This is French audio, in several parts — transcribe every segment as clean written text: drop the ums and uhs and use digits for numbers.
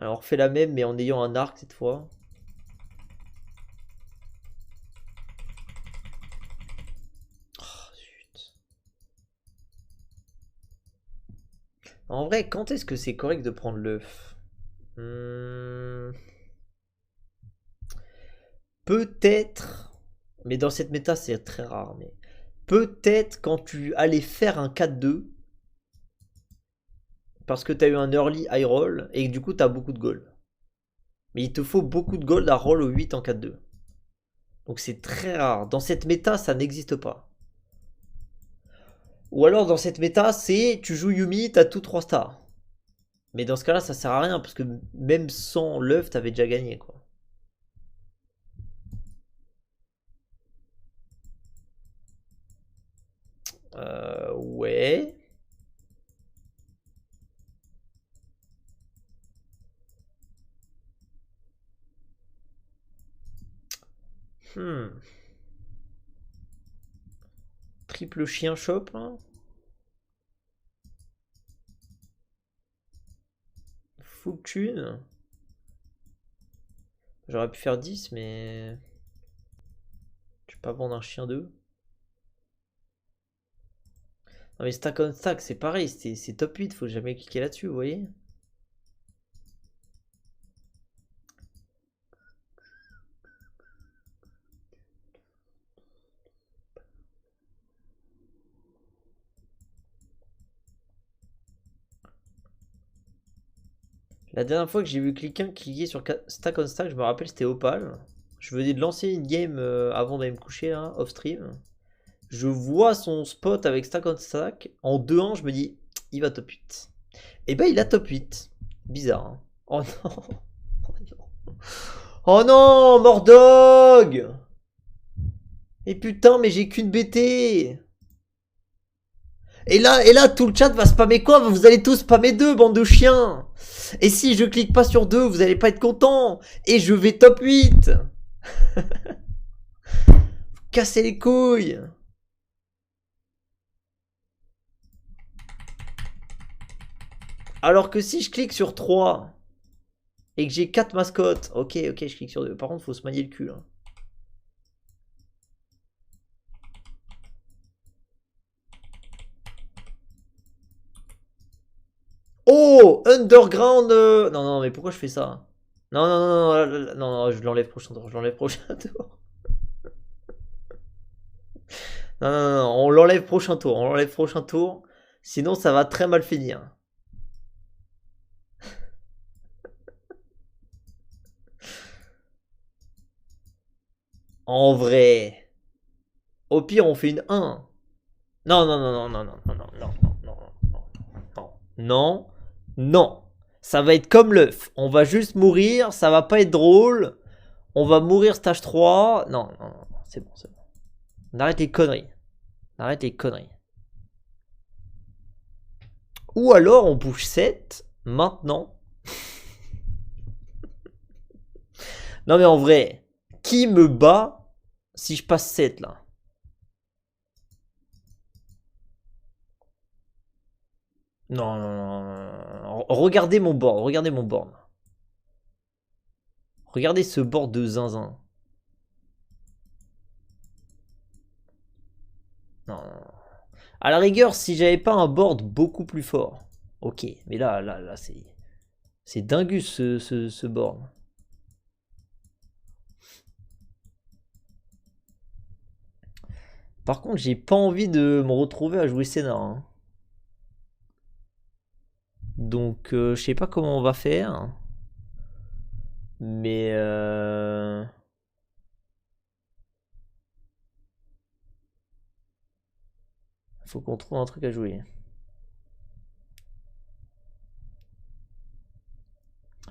Alors on refait la même mais en ayant un arc cette fois. Oh, zut. En vrai, quand est-ce que c'est correct de prendre l'œuf? Peut-être, mais dans cette méta c'est très rare, mais peut-être quand tu allais faire un 4-2, parce que tu as eu un early high roll, et que du coup tu as beaucoup de gold. Mais il te faut beaucoup de gold à roll au 8 en 4-2. Donc c'est très rare. Dans cette méta, ça n'existe pas. Ou alors dans cette méta, c'est tu joues Yumi, t'as tout 3 stars. Mais dans ce cas-là, ça sert à rien, parce que même sans l'œuf, t'avais déjà gagné, quoi. Ouais. Hmm. Triple chien shop, là. Full thune. J'aurais pu faire 10, mais... Je vais pas vendre un chien 2. Non mais stack on stack, c'est pareil, c'est top 8, faut jamais cliquer là-dessus, vous voyez. La dernière fois que j'ai vu quelqu'un cliquer sur stack on stack, je me rappelle, c'était Opal. Je venais de lancer une game avant d'aller me coucher, là, off stream. Je vois son spot avec stack on stack. En 2-1, je me dis, il va top 8. Et ben, il a top 8. Bizarre, hein. Oh non. Oh non, Mordog. Et putain, mais j'ai qu'une BT. Et là, tout le chat va spammer quoi? Vous allez tous spammer 2, bande de chiens. Et si je clique pas sur 2, vous allez pas être content. Et je vais top 8. Cassez les couilles. Alors que si je clique sur 3 et que j'ai 4 mascottes, ok, je clique sur 2. Par contre, faut se manier le cul, hein. Oh, Underground. Non, non, mais pourquoi je fais ça? Non, non, non, non, non, non, je l'enlève prochain tour. Je l'enlève prochain tour. Non, non, non, non, on l'enlève prochain tour. On l'enlève prochain tour. Sinon, ça va très mal finir. En vrai. Au pire, on fait une 1. Non, non, non, non, non, non, non, non, non, non, non, non, non, non, non. Ça va être comme l'œuf. On va juste mourir. Ça va pas être drôle. On va mourir stage 3. Non, non, non, c'est bon, c'est bon. On arrête les conneries. On arrête les conneries. Ou alors on bouge 7 maintenant. Non mais en vrai, qui me bat si je passe 7 là? Non, non, non, non. Regardez mon board, regardez mon board. Regardez ce board de zinzin. Non, non, non. À la rigueur, si j'avais pas un board beaucoup plus fort. Ok, mais là, c'est dingus ce board. Par contre, j'ai pas envie de me retrouver à jouer Sénat, hein. Donc, je sais pas comment on va faire. Mais faut qu'on trouve un truc à jouer.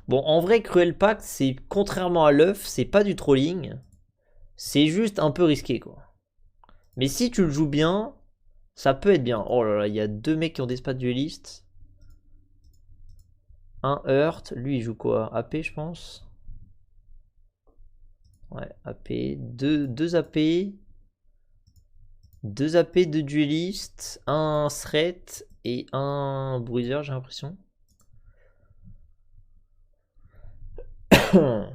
Bon, en vrai, Cruel Pact, c'est contrairement à l'œuf, c'est pas du trolling. C'est juste un peu risqué, quoi. Mais si tu le joues bien, ça peut être bien. Oh là là, il y a 2 mecs qui ont des spats duelistes. Un Hurt, lui il joue quoi? AP, je pense. Ouais, AP. 2 AP. 2 AP de dueliste. Un threat et un bruiser, j'ai l'impression. Je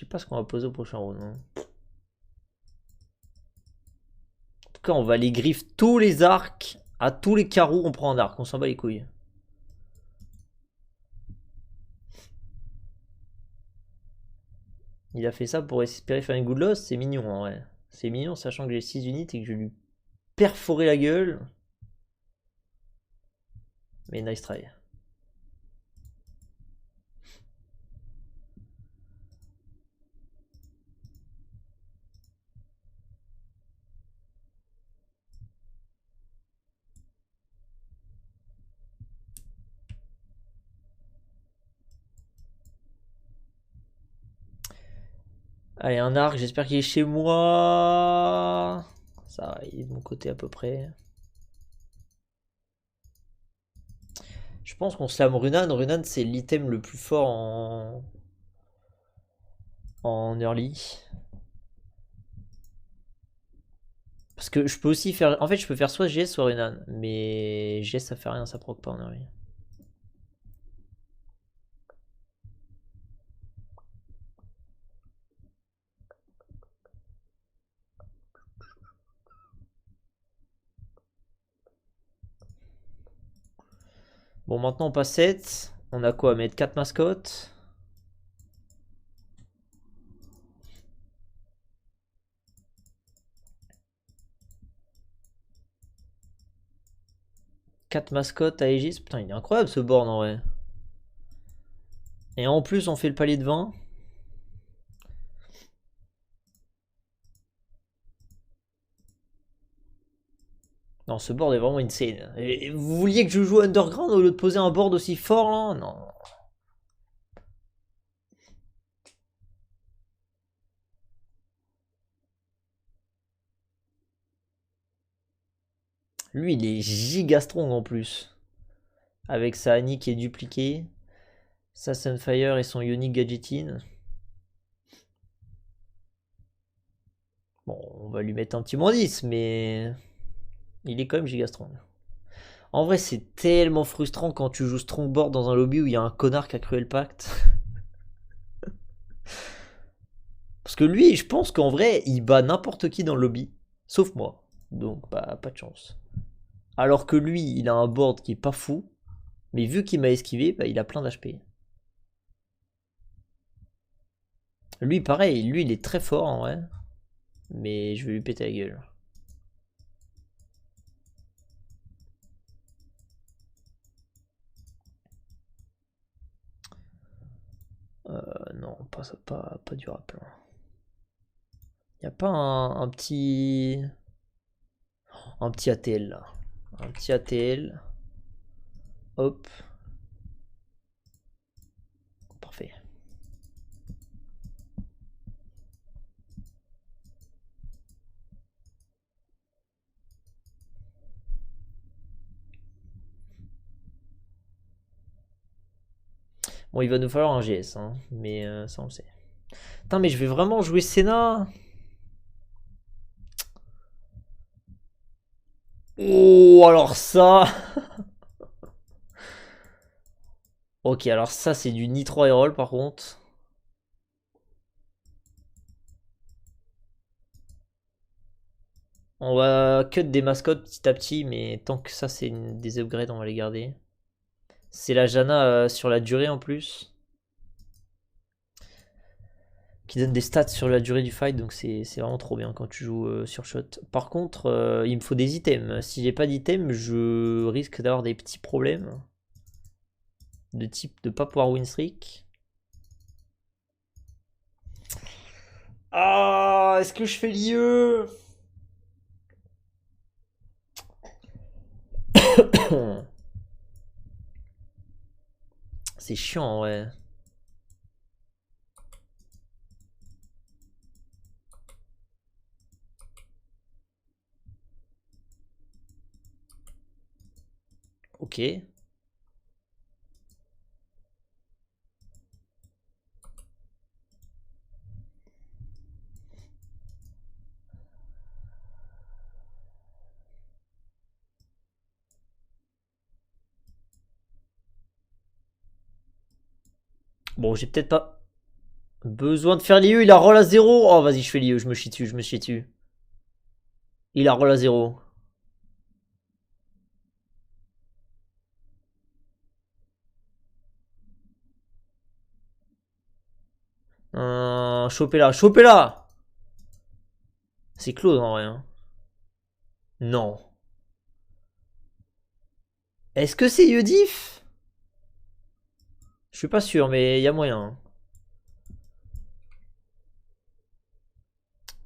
sais pas ce qu'on va poser au prochain round, hein. En tout cas, on va les griffe tous les arcs. À tous les carreaux, on prend un arc. On s'en bat les couilles. Il a fait ça pour espérer faire une good loss. C'est mignon, en vrai. C'est mignon, sachant que j'ai 6 unités et que je vais lui perforer la gueule. Mais nice try. Allez, un arc, j'espère qu'il est chez moi. Ça va, il est de mon côté à peu près. Je pense qu'on slam Runan. Runan, c'est l'item le plus fort en early. Parce que je peux aussi faire... En fait, je peux faire soit GS, soit Runan. Mais GS, ça fait rien, ça proc pas en early. Bon, maintenant on passe 7. On a quoi à mettre 4 mascottes. Quatre mascottes à Aegis. Putain, il est incroyable ce board en vrai. Et en plus, on fait le palier de 20. Non, ce board est vraiment insane. Et vous vouliez que je joue Underground au lieu de poser un board aussi fort là? Non. Lui, il est giga strong en plus. Avec sa Annie qui est dupliquée. Sa Sunfire et son Unique Gadgetin. Bon, on va lui mettre un petit moins 10, mais il est quand même giga strong. En vrai, c'est tellement frustrant quand tu joues Strongboard dans un lobby où il y a un connard qui a cruel pacte. Parce que lui, je pense qu'en vrai, il bat n'importe qui dans le lobby, sauf moi. Donc, bah, pas de chance. Alors que lui, il a un board qui est pas fou, mais vu qu'il m'a esquivé, bah, il a plein d'HP. Lui, pareil, lui, il est très fort en vrai, mais je vais lui péter la gueule. Non, pas du rap là. Y a pas un petit ATL là. Un petit ATL. Hop. Parfait. Bon, il va nous falloir un GS, hein, mais ça on le sait. Putain, mais je vais vraiment jouer Senna. Oh, alors ça. Ok, alors ça c'est du Nitro Aerol par contre. On va cut des mascottes petit à petit, mais tant que ça c'est des upgrades, on va les garder. C'est la Jana sur la durée en plus. Qui donne des stats sur la durée du fight, donc c'est vraiment trop bien quand tu joues sur shot. Par contre, il me faut des items. Si j'ai pas d'items, je risque d'avoir des petits problèmes. De type de pas pouvoir win streak. Ah, est-ce que je fais l'IE? C'est chiant, ouais. Ok. Bon, j'ai peut-être pas besoin de faire l'IE. Il a roll à 0. Oh, vas-y, je fais l'IE. Je me chie dessus, je me chie dessus. Il a roll à 0. Chopez-la, chopez-la. C'est close en vrai. Hein. Non. Est-ce que c'est Yudif? Je suis pas sûr, mais il y a moyen.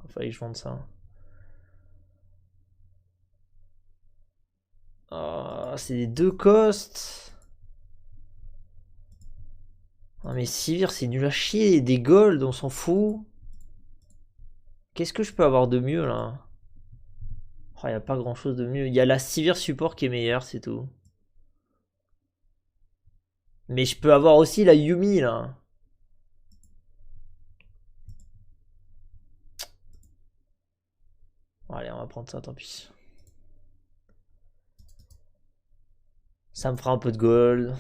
Fallait que je vende ça. Ah, c'est des deux costs. Ah, mais Sivir, c'est nul à chier. Des golds, on s'en fout. Qu'est-ce que je peux avoir de mieux là? Oh, y a pas grand chose de mieux. Il y a la Sivir support qui est meilleure, c'est tout. Mais je peux avoir aussi la Yumi là. Allez, on va prendre ça, tant pis. Ça me fera un peu de gold.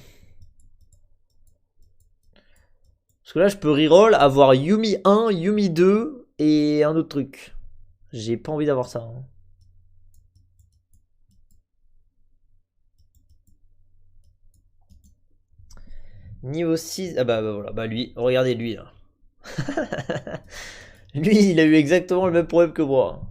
Parce que là, je peux reroll, avoir Yumi 1, Yumi 2 et un autre truc. J'ai pas envie d'avoir ça. Hein. Niveau 6. Ah bah voilà, bah lui, regardez lui là. Lui, il a eu exactement le même problème que moi.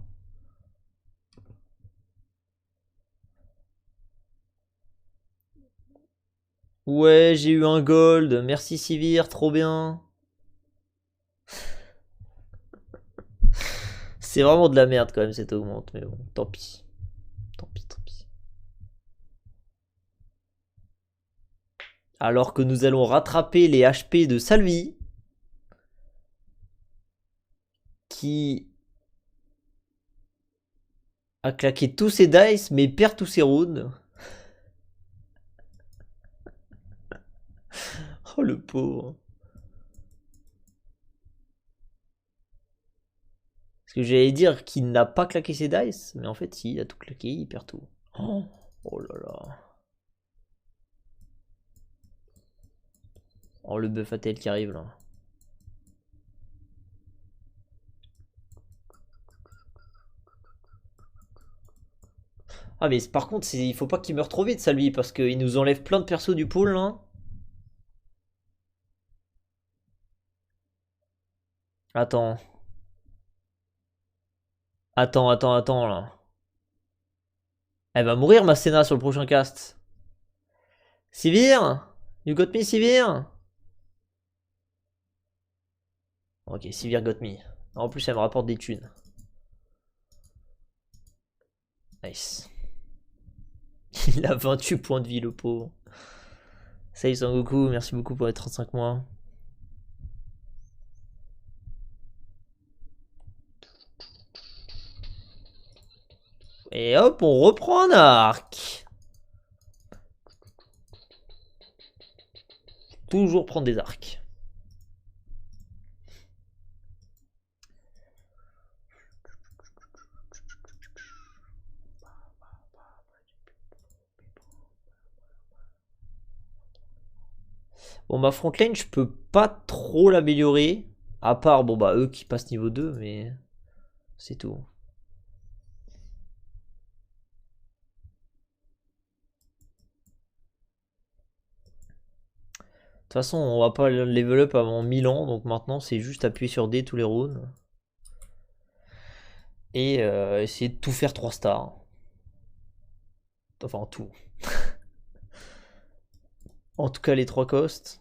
Ouais, j'ai eu un gold. Merci Sivir, trop bien. C'est vraiment de la merde quand même cette augmente, mais bon, tant pis. Tant pis, tant pis. Alors que nous allons rattraper les HP de Salvi. Qui a claqué tous ses dice mais perd tous ses rounds. Oh le pauvre. Parce que j'allais dire qu'il n'a pas claqué ses dice, mais en fait si, il a tout claqué, il perd tout. Oh, oh là là. Oh le buff ATL qui arrive là. Ah mais par contre, il faut pas qu'il meure trop vite ça lui, parce qu'il nous enlève plein de persos du pool là. Attends. Attends là. Elle va mourir ma Senna sur le prochain cast. Sivir? You got me Sivir? Ok, Sivir got me. En plus elle me rapporte des thunes. Nice. Il a 28 points de vie le pauvre. Salut Sangoku, merci beaucoup pour les 35 mois. Et hop, on reprend un arc. Toujours prendre des arcs. Bon, ma front lane, je peux pas trop l'améliorer. À part, bon, bah, eux qui passent niveau 2, mais c'est tout. De toute façon, on va pas level up avant 1000 ans, donc maintenant, c'est juste appuyer sur D tous les rounds. Et essayer de tout faire 3 stars. Enfin, tout. En tout cas, les 3 costs.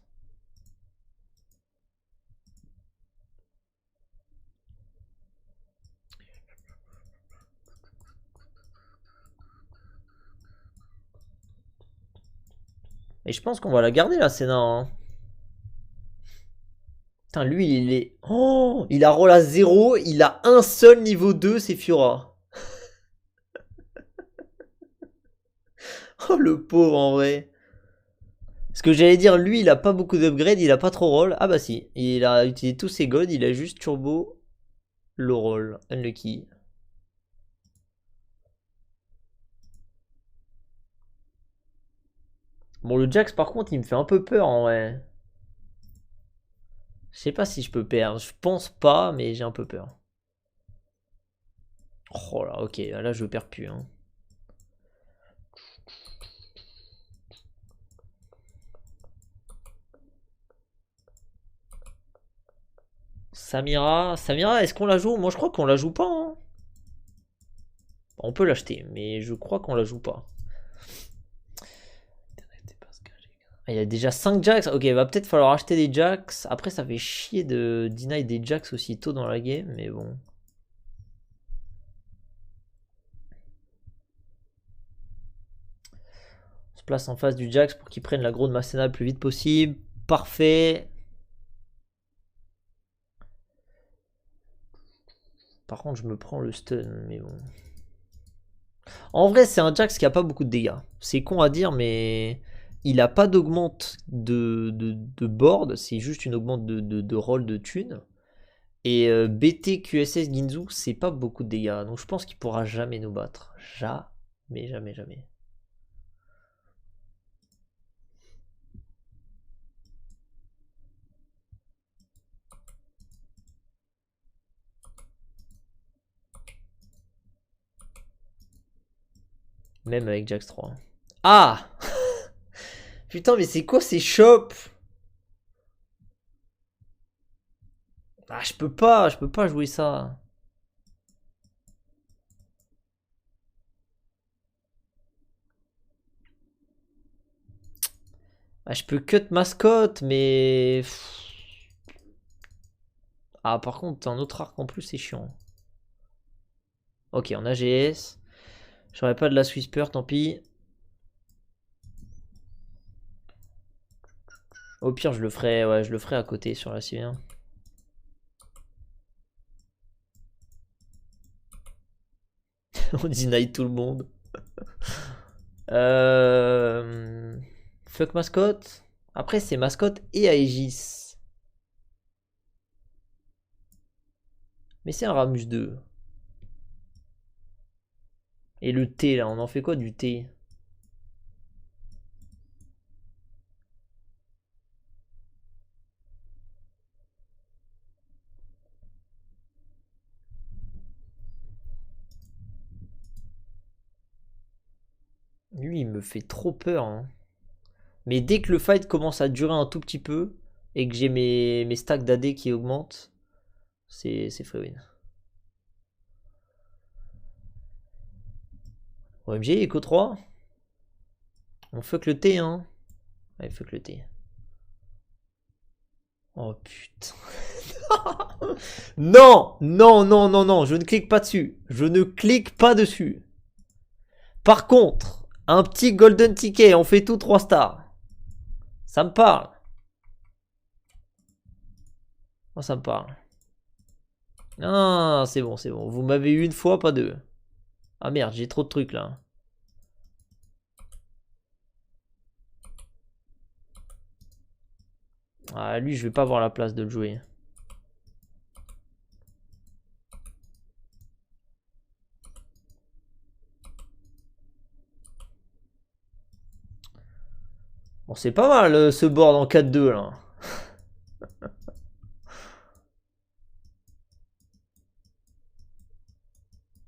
Et je pense qu'on va la garder, la Senna. Hein. Putain, lui, il est... Oh, il a roll à 0, il a un seul niveau 2, c'est Fiora. Oh, le pauvre, en vrai. Ce que j'allais dire, lui, il a pas beaucoup d'upgrade, il a pas trop roll. Ah bah si, il a utilisé tous ses gods, il a juste turbo le roll. Unlucky. Bon, le Jax, par contre, il me fait un peu peur, en vrai. Je sais pas si je peux perdre. Je pense pas, mais j'ai un peu peur. Oh là, ok, là je perds plus. Hein. Samira, Samira, est-ce qu'on la joue? Moi je crois qu'on la joue pas. Hein. On peut l'acheter, mais je crois qu'on la joue pas. Ah, il y a déjà 5 Jax. Ok, il va peut-être falloir acheter des Jax. Après, ça fait chier de deny des Jax aussitôt dans la game, mais bon. On se place en face du Jax pour qu'il prenne la de Masséna le plus vite possible. Parfait. Par contre, je me prends le stun, mais bon. En vrai, c'est un Jax qui a pas beaucoup de dégâts. C'est con à dire, mais il a pas d'augmente de board. C'est juste une augmente de roll de thune. Et BT QSS Ginzu, c'est pas beaucoup de dégâts. Donc je pense qu'il pourra jamais nous battre. Jamais, jamais, jamais. Même avec Jax 3. Ah putain, mais c'est quoi ces shops? Ah, je peux pas jouer ça. Ah, je peux cut mascotte, mais... Ah, par contre, un autre arc en plus, c'est chiant. Ok, on a GS. J'aurais pas de la Whisper, tant pis. Au pire, je le ferai, ouais, je le ferai à côté sur la C1. On deny tout le monde. Fuck mascotte. Après, c'est mascotte et Aegis. Mais c'est un Ramus 2. Et le T, là, on en fait quoi du T? Lui, il me fait trop peur. Hein. Mais dès que le fight commence à durer un tout petit peu, et que j'ai mes stacks d'AD qui augmentent, c'est free win. OMG, Echo 3. On fuck le T, hein. Allez, fuck le T. Oh putain. Non, non, non, non, non, je ne clique pas dessus. Je ne clique pas dessus. Par contre, un petit golden ticket, on fait tout 3 stars. Ça me parle. Moi, ça me parle. Ah, c'est bon, c'est bon. Vous m'avez eu une fois, pas deux. Ah merde, j'ai trop de trucs là. Ah, lui, je vais pas avoir la place de le jouer. Bon, c'est pas mal ce board en 4-2 là.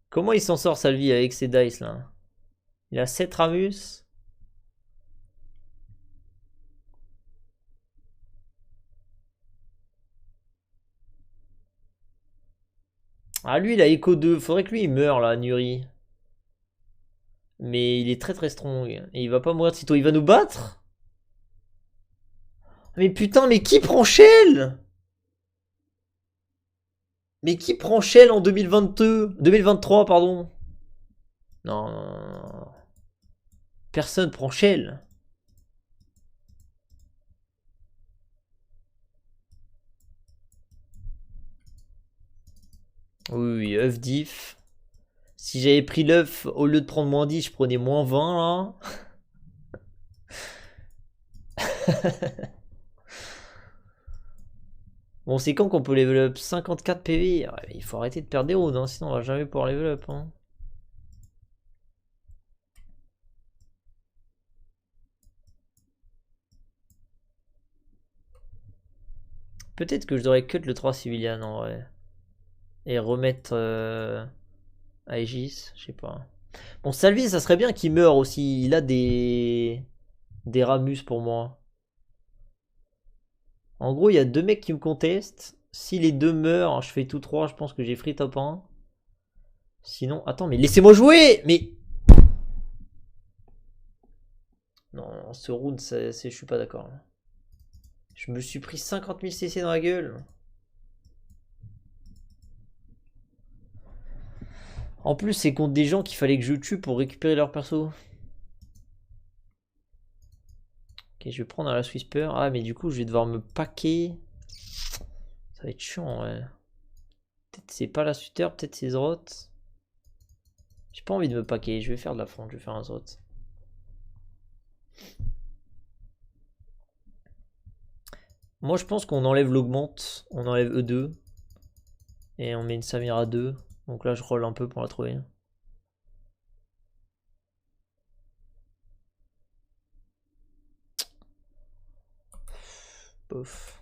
Comment il s'en sort Salvi avec ses dice là? Il a 7 Ramus. Ah lui il a Echo 2. Faudrait que lui il meure là, Nuri. Mais il est très très strong. Et il va pas mourir de sitôt. Il va nous battre? Mais putain, mais qui prend Shell? Mais qui prend Shell en 2022? 2023, pardon. Non, non, non, non. Personne prend Shell. Oui, oui, œuf diff. Si j'avais pris l'œuf, au lieu de prendre moins 10, je prenais moins 20 là. Bon, c'est quand qu'on peut level up 54 PV? Ouais, il faut arrêter de perdre des rounds, hein, sinon on va jamais pouvoir level up. Hein. Peut-être que je devrais cut le 3 civilian en vrai. Et remettre Aegis, je sais pas. Bon, Salvi, ça serait bien qu'il meure aussi. Il a des Ramus pour moi. En gros, il y a deux mecs qui me contestent. Si les deux meurent, je fais tout 3, je pense que j'ai free top 1. Sinon, attends, mais laissez-moi jouer. Mais non, ce round, je suis pas d'accord. Je me suis pris 50 000 CC dans la gueule. En plus, c'est contre des gens qu'il fallait que je tue pour récupérer leur perso. Ok, je vais prendre la Swisper. Ah, mais du coup, je vais devoir me packer. Ça va être chiant, ouais. Peut-être c'est pas la Swisper, peut-être c'est Zrot. J'ai pas envie de me packer, je vais faire de la fronde, je vais faire un Zrot. Moi, je pense qu'on enlève l'augmente, on enlève E2. Et on met une Samira 2. Donc là, je roll un peu pour la trouver. Bof.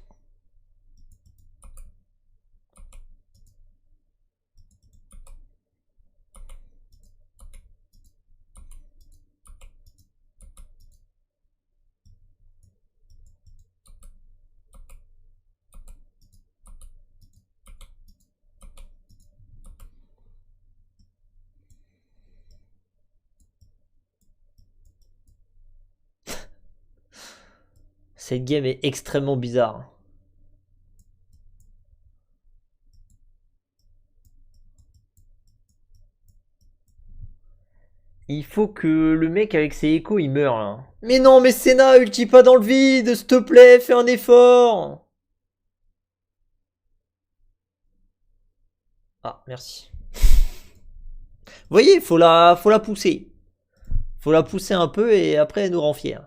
Cette game est extrêmement bizarre. Il faut que le mec avec ses échos il meure là. Mais non, mais Senna, ulti pas dans le vide, s'il te plaît, fais un effort. Ah, merci. Vous voyez, faut la pousser. Faut la pousser un peu et après elle nous rend fiers.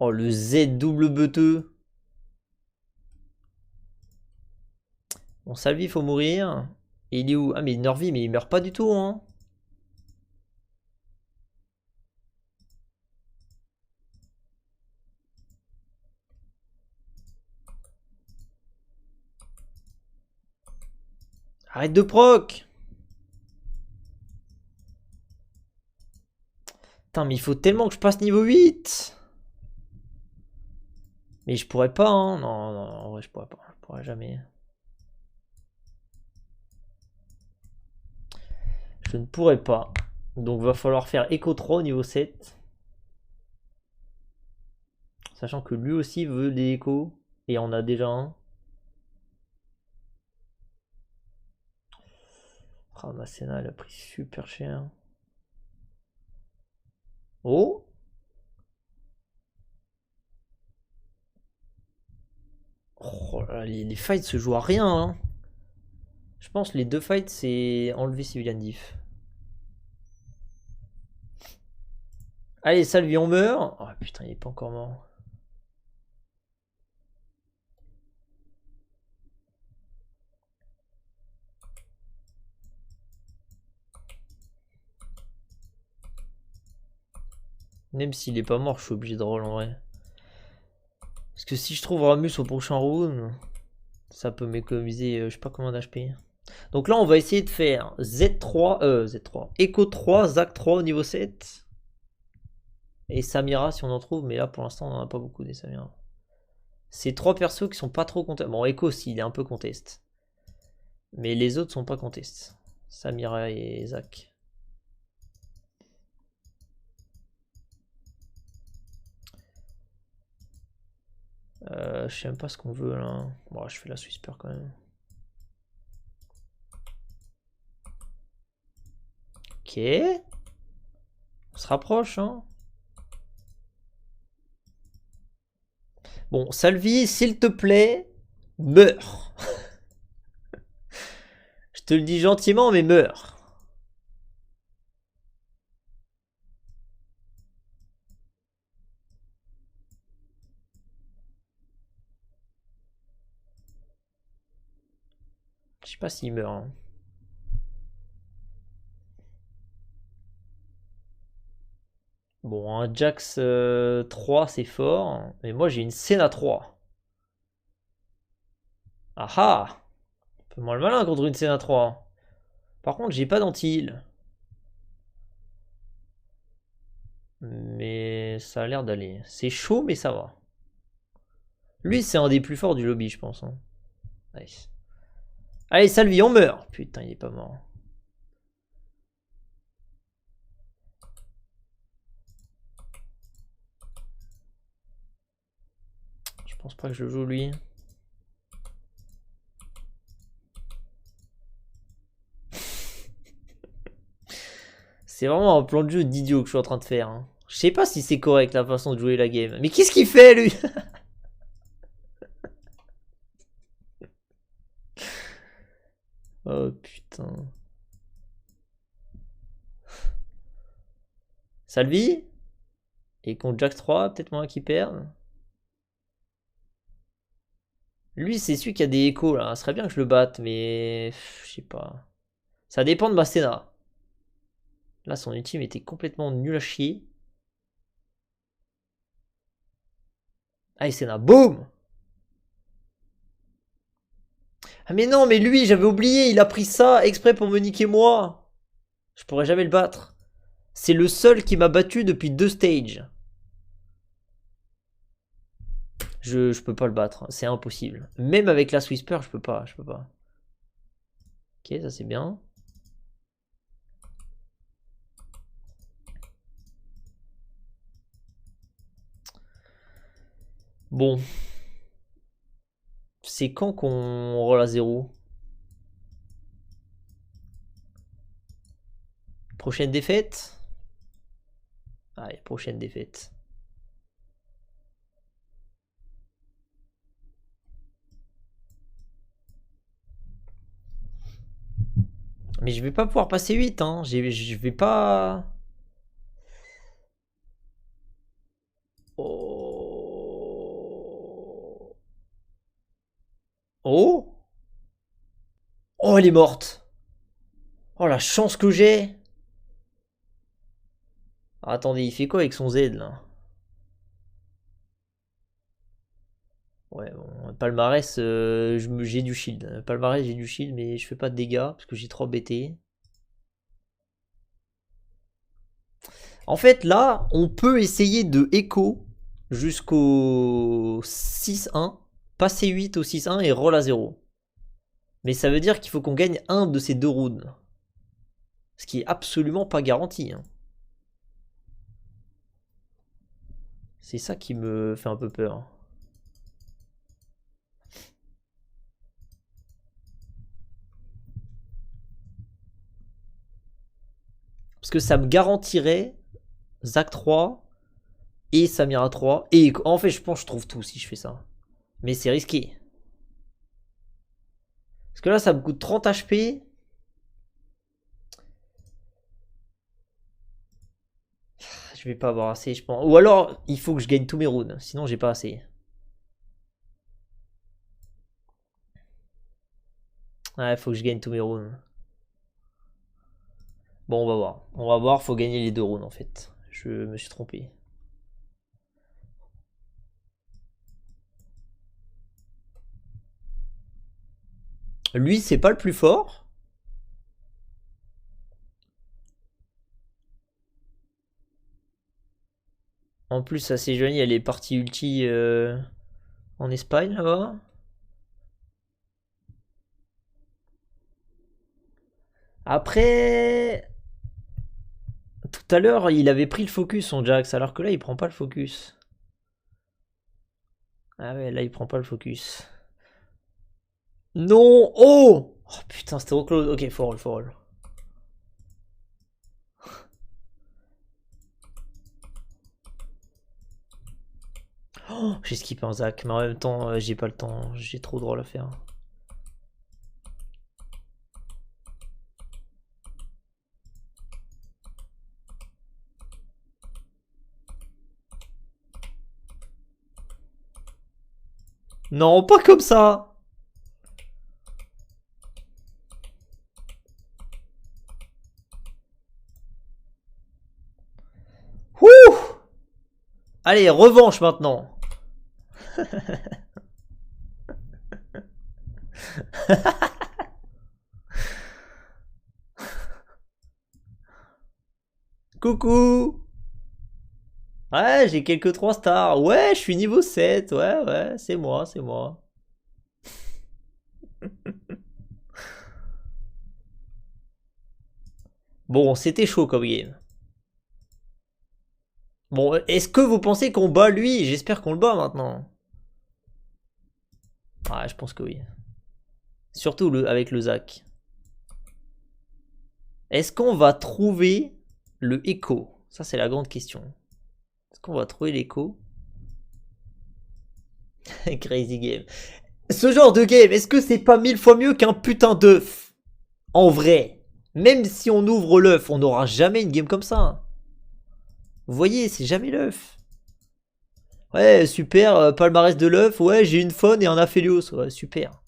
Oh, le Z double beuteux. Bon, Salvi, faut mourir. Et il est où? Ah, mais il nervie, mais il meurt pas du tout, hein. Arrête de proc. Putain, mais il faut tellement que je passe niveau 8. Mais je pourrais pas, hein. Non, non, en vrai, je pourrais pas. Je pourrais jamais. Je ne pourrais pas. Donc, va falloir faire Echo 3 au niveau 7. Sachant que lui aussi veut des échos. Et on a déjà un. Ah, ma Senna, elle a pris super cher. Oh! Oh là, les fights se jouent à rien, hein. Je pense que les deux fights, c'est enlever Civilian Diff. Allez, Salvi, on meurt. Oh putain, il est pas encore mort. Même s'il est pas mort, je suis obligé de roll en vrai. Parce que si je trouve Ramus au prochain round, ça peut m'économiser je sais pas combien d'HP. Donc là, on va essayer de faire Z3, Echo 3, Zac 3 au niveau 7. Et Samira si on en trouve, mais là pour l'instant on en a pas beaucoup des Samira. C'est trois persos qui sont pas trop contestés. Bon, Echo aussi, il est un peu contest. Mais les autres sont pas contestés. Samira et Zac. Je sais même pas ce qu'on veut là. Bon, je fais la Swisper quand même. Ok. On se rapproche, hein. Bon, Salvi, s'il te plaît, meurs. Je te le dis gentiment, mais meurs. Je sais pas s'il meurt. Hein. Bon, un Jax 3, c'est fort. Mais moi, j'ai une Senna 3. Ah ah! Fais-moi le malin contre une Senna 3. Par contre, j'ai pas d'anti-heal. Mais ça a l'air d'aller. C'est chaud, mais ça va. Lui, c'est un des plus forts du lobby, je pense. Hein. Nice. Allez, Salvi, on meurt. Putain, il est pas mort. Je pense pas que je joue lui. C'est vraiment un plan de jeu d'idiot que je suis en train de faire. Hein. Je sais pas si c'est correct la façon de jouer la game. Mais qu'est-ce qu'il fait lui? Oh putain. Salvi? Et contre Jax 3, peut-être moins qui perd. Lui, c'est celui qui a des échos là. Ce serait bien que je le batte, mais je sais pas. Ça dépend de ma Senna. Là, son ultime était complètement nul à chier. Allez, Senna, boum! Ah mais non, mais lui, j'avais oublié, il a pris ça exprès pour me niquer moi. Je pourrais jamais le battre. C'est le seul qui m'a battu depuis 2 stages. Je peux pas le battre, c'est impossible. Même avec la Whisper, je peux pas, Ok, ça c'est bien. Bon. C'est quand qu'on roll à 0? Prochaine défaite? Allez, prochaine défaite. Mais je vais pas pouvoir passer 8, hein. Je vais pas... Oh. Oh. Oh, elle est morte. Oh, la chance que j'ai. Ah, attendez, il fait quoi avec son Z, là? Ouais, bon, palmarès, j'ai du shield. Palmarès, j'ai du shield, mais je fais pas de dégâts, parce que j'ai 3 BT. En fait, là, on peut essayer de écho jusqu'au 6-1, passer 8 au 6-1 et roll à 0. Mais ça veut dire qu'il faut qu'on gagne un de ces 2 rounds. Ce qui est absolument pas garanti. Hein. C'est ça qui me fait un peu peur. Parce que ça me garantirait Zac 3 et Samira 3. Et en fait, je pense que je trouve tout si je fais ça. Mais c'est risqué. Parce que là, ça me coûte 30 HP. Je vais pas avoir assez, je pense. Ou alors, il faut que je gagne tous mes rounds. Sinon, j'ai pas assez. Ouais, il faut que je gagne tous mes rounds. Bon, on va voir. On va voir, faut gagner les 2 rounds en fait. Je me suis trompé. Lui, c'est pas le plus fort. En plus, ça c'est joli, elle est partie ulti en Espagne là-bas. Après, tout à l'heure, il avait pris le focus son Jax, alors que là, il prend pas le focus. Ah ouais, là, il prend pas le focus. Non! Oh! Oh putain, c'était trop close. Ok, faut roll, faut roll. Oh, j'ai skippé un Zac, mais en même temps, j'ai pas le temps. J'ai trop de rôles à faire. Non, pas comme ça! Ouh! Allez, revanche maintenant. Coucou! Ouais, j'ai quelques 3 stars. Ouais, je suis niveau 7. Ouais, ouais, c'est moi, c'est moi. Bon, c'était chaud comme game. Bon, est-ce que vous pensez qu'on bat lui? J'espère qu'on le bat maintenant. Ah, je pense que oui. Surtout avec le Zach. Est-ce qu'on va trouver le écho? Ça, c'est la grande question. Est-ce qu'on va trouver l'écho? Crazy game. Ce genre de game, est-ce que c'est pas 1000 fois mieux qu'un putain d'œuf? En vrai. Même si on ouvre l'œuf, on n'aura jamais une game comme ça. Vous voyez, c'est jamais l'œuf. Ouais, super, palmarès de l'œuf. Ouais, j'ai une faune et un Aphelios. Ouais, super.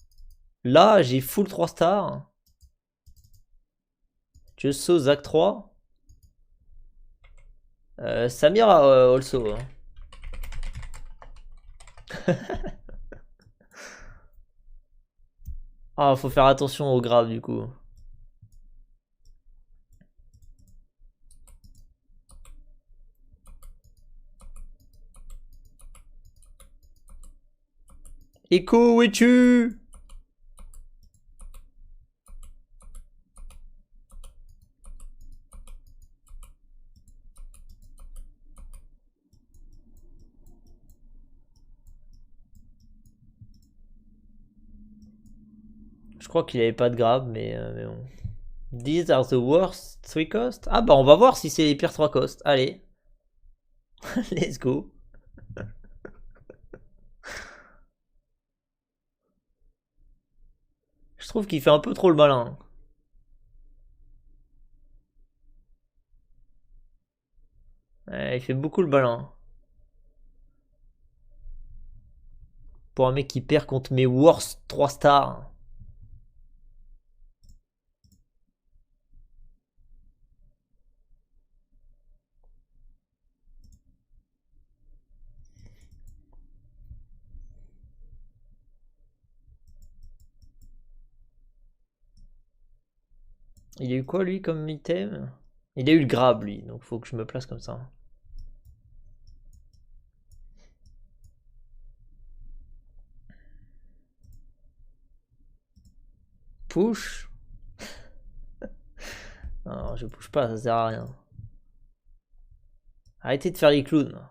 Là, j'ai full 3 stars. Just so Zach 3. Samira also. Hein. Ah, faut faire attention au grave du coup. Echo, où es-tu? Je crois qu'il avait pas de grab, mais bon. These are the worst 3 costs. Ah bah on va voir si c'est les pires 3 costs. Allez. Let's go. Je trouve qu'il fait un peu trop le malin. Ouais, il fait beaucoup le malin. Pour un mec qui perd contre mes worst 3 stars. Il a eu quoi lui comme item? Il a eu le grab lui, donc faut que je me place comme ça. Push. Non, je push pas, ça sert à rien. Arrêtez de faire les clowns.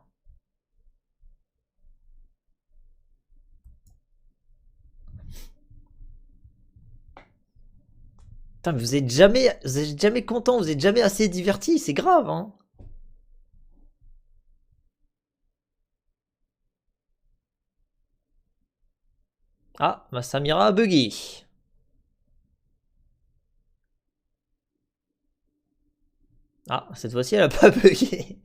Putain, mais vous êtes jamais content, vous êtes jamais assez diverti, c'est grave, hein. Ah, ma Samira a bugué. Ah, cette fois-ci, elle a pas bugué.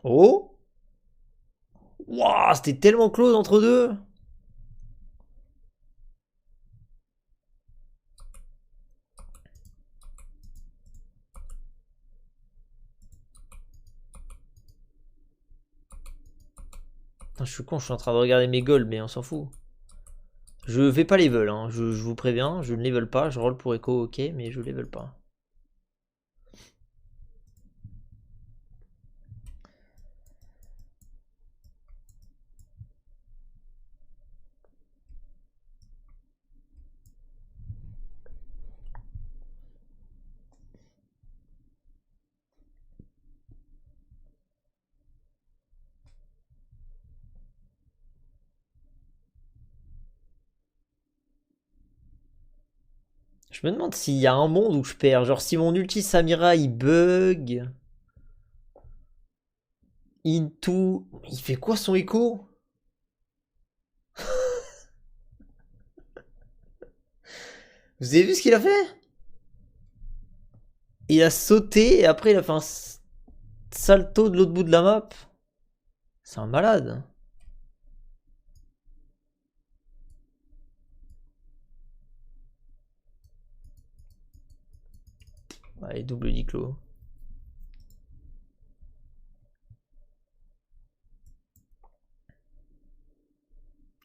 Oh. Waouh, c'était tellement close entre deux. Putain, je suis con, je suis en train de regarder mes goals, mais on s'en fout. Je vais pas level, hein. Je vous préviens, je ne level pas, je roll pour Echo, ok, mais je level pas. Je me demande s'il y a un monde où je perds. Genre si mon ulti Samira il bug. Into. Il fait quoi son écho? Vous avez vu ce qu'il a fait? Il a sauté et après il a fait un salto de l'autre bout de la map. C'est un malade. Allez, double diclo.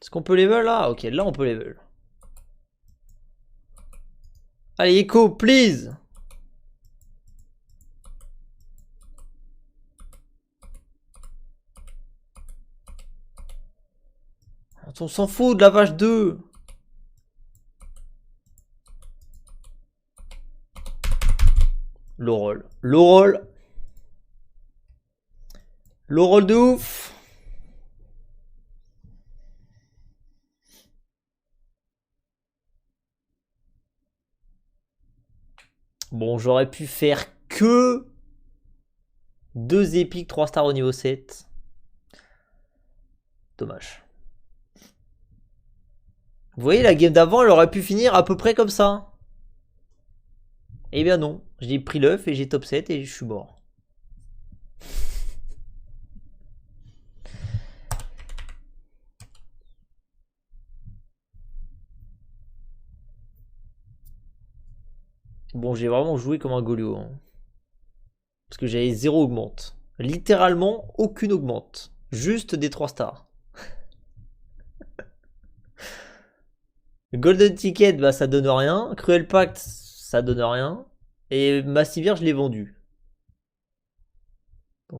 Est-ce qu'on peut level là? Ok, là on peut level. Allez, Echo, please! On s'en fout de la vache 2. Low roll. Low roll. Low roll de ouf. Bon, j'aurais pu faire que 2 épiques 3 stars au niveau 7. Dommage. Vous voyez, la game d'avant, elle aurait pu finir à peu près comme ça. Eh bien non, j'ai pris l'œuf et j'ai top 7 et je suis mort. Bon, j'ai vraiment joué comme un golio. Hein. Parce que j'avais 0 augmente. Littéralement, aucune augmente. Juste des 3 stars. Golden Ticket, bah ça donne rien. Cruel Pact, ça donne rien. Et Massivier, je l'ai vendu.